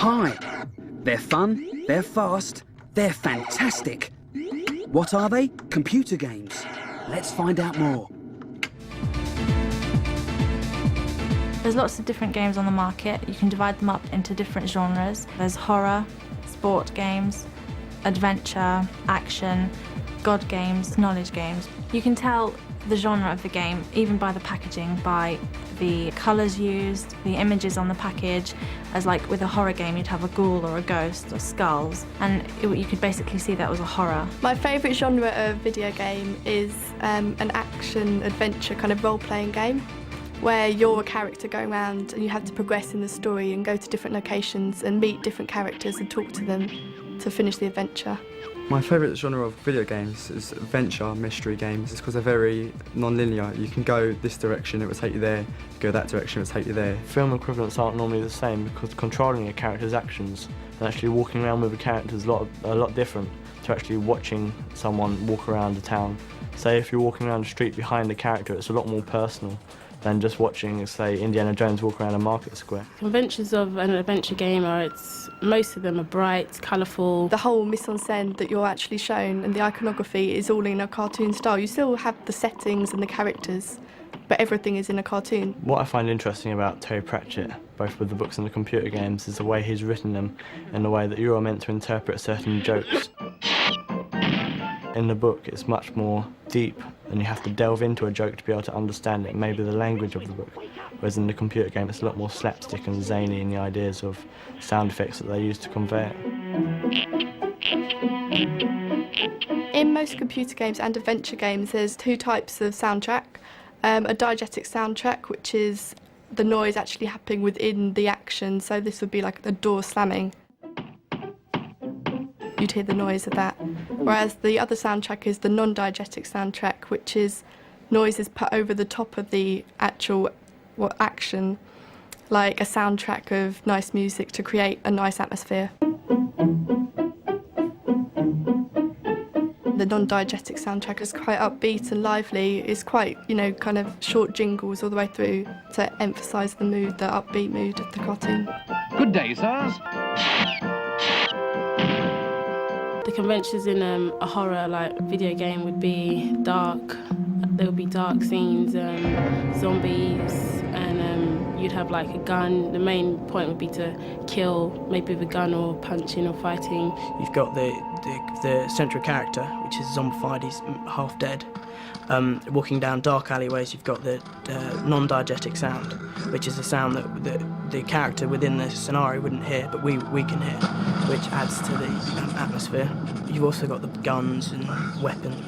Hi. They're fun, they're fast, they're fantastic. What are they? Computer games. Let's find out more. There's lots of different games on the market. You can divide them up into different genres. There's horror, sport games, adventure, action, god games, knowledge games. You can tell the genre of the game even by the packaging, by the colours used, the images on the package. As like with a horror game, you'd have a ghoul or a ghost or skulls, and you could basically see that was a horror. My favourite genre of video game is an action-adventure kind of role-playing game, where you're a character going around and you have to progress in the story and go to different locations and meet different characters and talk to them to finish the adventure. My favourite genre of video games is adventure mystery games. It's because they're very non-linear. You can go this direction, it will take you there. You go that direction, it will take you there. Film equivalents aren't normally the same because controlling a character's actions and actually walking around with a character is a lot different to actually watching someone walk around a town. Say if you're walking around the street behind a character, it's a lot more personal than just watching, say, Indiana Jones walk around a market square. Conventions of an adventure game most of them are bright, colourful. The whole mise-en-scène that you're actually shown and the iconography is all in a cartoon style. You still have the settings and the characters, but everything is in a cartoon. What I find interesting about Terry Pratchett, both with the books and the computer games, is the way he's written them in the way that you are meant to interpret certain jokes. In the book, it's much more deep, and you have to delve into a joke to be able to understand it, maybe the language of the book. Whereas in the computer game, it's a lot more slapstick and zany in the ideas of sound effects that they use to convey it. In most computer games and adventure games, there's two types of soundtrack. A diegetic soundtrack, which is the noise actually happening within the action, so this would be like the door slamming. You'd hear the noise of that. Whereas the other soundtrack is the non-diegetic soundtrack, which is noises put over the top of the actual action, like a soundtrack of nice music to create a nice atmosphere. The non-diegetic soundtrack is quite upbeat and lively. It's quite, kind of short jingles all the way through to emphasise the mood, the upbeat mood of the cartoon. Good day, sirs. The conventions in a horror video game would be dark. There would be dark scenes, zombies, and you'd have a gun. The main point would be to kill, maybe with a gun or punching or fighting. You've got the central character, which is zombified, he's half dead. Walking down dark alleyways, you've got the non-diegetic sound, which is a sound that the character within the scenario wouldn't hear, but we can hear, which adds to the atmosphere. You've also got the guns and weapons.